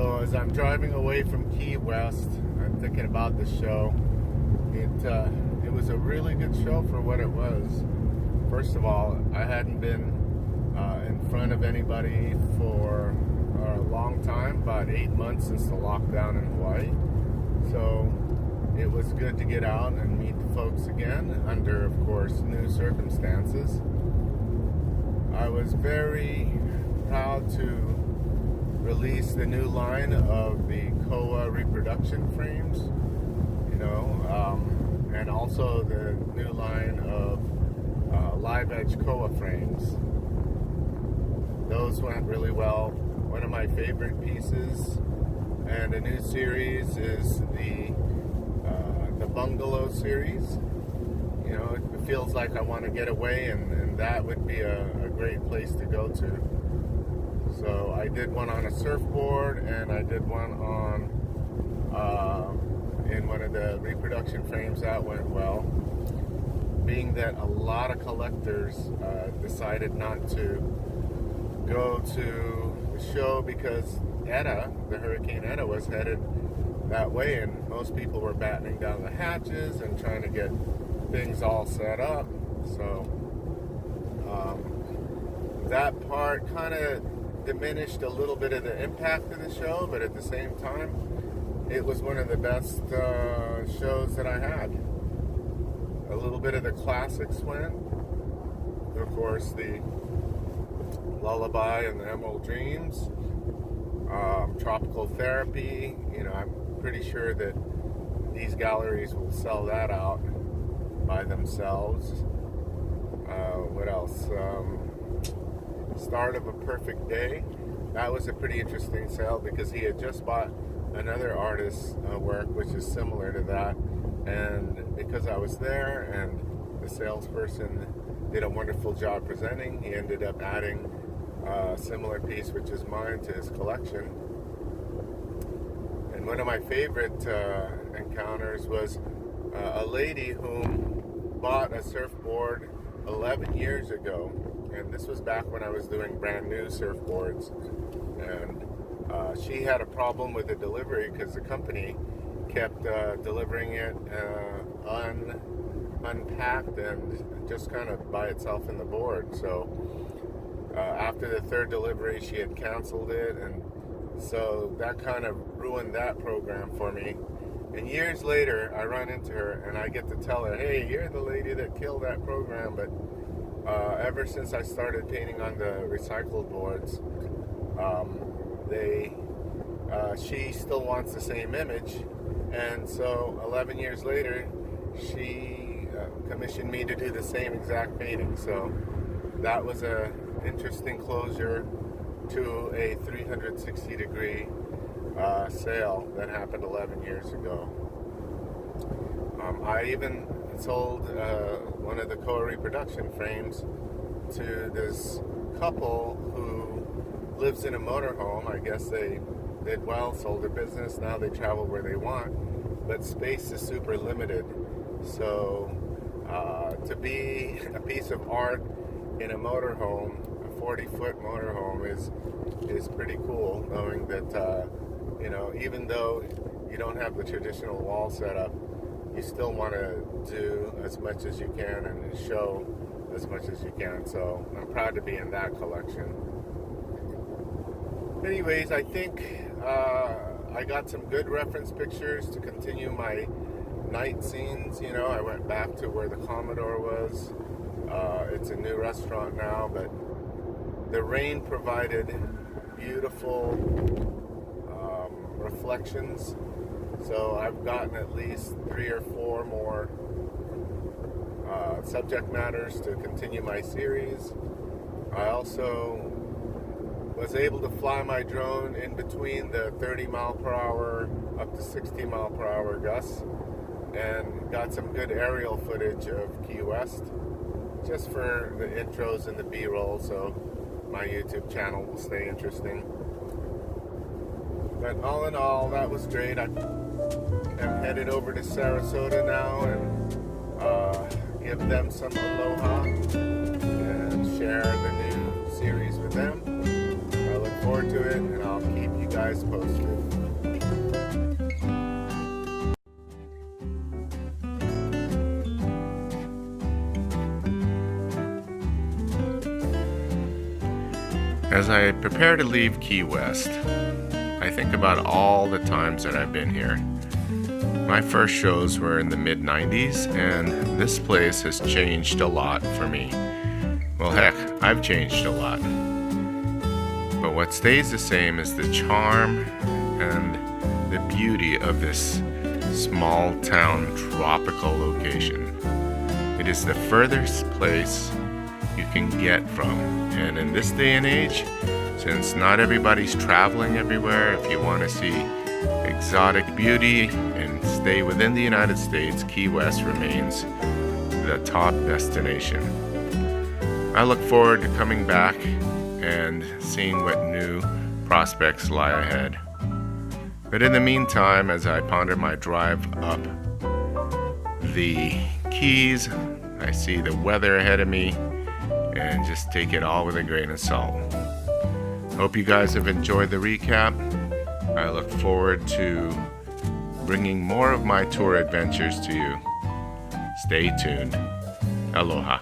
So as I'm driving away from Key West, I'm thinking about the show. It was a really good show for what it was. First of all, I hadn't been in front of anybody for a long time, about 8 months since the lockdown in Hawaii. So it was good to get out and meet the folks again under, of course, new circumstances. I was very proud to release the new line of the Koa reproduction frames, and also the new line of live edge Koa frames. Those went really well. One of my favorite pieces and a new series is the bungalow series. It feels like I want to get away, and that would be a great place to go to. So I did one on a surfboard, and I did one on in one of the reproduction frames. That went well. Being that a lot of collectors decided not to go to the show because the Hurricane Eta was headed that way, and most people were battening down the hatches and trying to get things all set up. So that part kind of diminished a little bit of the impact of the show, but at the same time, it was one of the best shows that I had. A little bit of the classics went. Of course, the Lullaby and the Emerald Dreams, Tropical Therapy. I'm pretty sure that these galleries will sell that out by themselves. What else? Start of a Perfect Day. That was a pretty interesting sale because he had just bought another artist's work which is similar to that, and because I was there and the salesperson did a wonderful job presenting, he ended up adding a similar piece, which is mine, to his collection. And one of my favorite encounters was a lady who bought a surfboard 11 years ago, and this was back when I was doing brand new surfboards, and she had a problem with the delivery because the company kept delivering it unpacked and just kind of by itself in the board. So after the third delivery, she had canceled it, and so that kind of ruined that program for me. And years later, I run into her and I get to tell her, hey, you're the lady that killed that program. But ever since I started painting on the recycled boards, she still wants the same image. And so 11 years later, she commissioned me to do the same exact painting. So that was a interesting closure to a 360-degree sale that happened 11 years ago. I even sold one of the Koa reproduction frames to this couple who lives in a motorhome. I guess they did well, sold their business, now they travel where they want, but space is super limited. So to be a piece of art in a motorhome, a 40-foot motorhome, is pretty cool, knowing that even though you don't have the traditional wall set up, you still want to do as much as you can and show as much as you can. So I'm proud to be in that collection. Anyways, I think I got some good reference pictures to continue my night scenes. I went back to where the Commodore was. It's a new restaurant now, but the rain provided beautiful reflections. So I've gotten at least 3 or 4 more subject matters to continue my series. I also was able to fly my drone in between the 30 mile per hour up to 60 mile per hour gusts, and got some good aerial footage of Key West just for the intros and the B-roll, so my YouTube channel will stay interesting. But all in all, that was great. I am headed over to Sarasota now and give them some aloha and share the new series with them. I look forward to it, and I'll keep you guys guys posted. As I prepare to leave Key West, I think about all the times that I've been here. My first shows were in the mid-90s, and this place has changed a lot for me. Well, heck, I've changed a lot. But what stays the same is the charm and the beauty of this small town tropical location. It is the furthest place you can get from. And in this day and age, since not everybody's traveling everywhere, if you want to see exotic beauty and stay within the United States, Key West remains the top destination. I look forward to coming back and seeing what new prospects lie ahead. But in the meantime, as I ponder my drive up the Keys, I see the weather ahead of me and just take it all with a grain of salt. Hope you guys have enjoyed the recap. I look forward to bringing more of my tour adventures to you. Stay tuned. Aloha.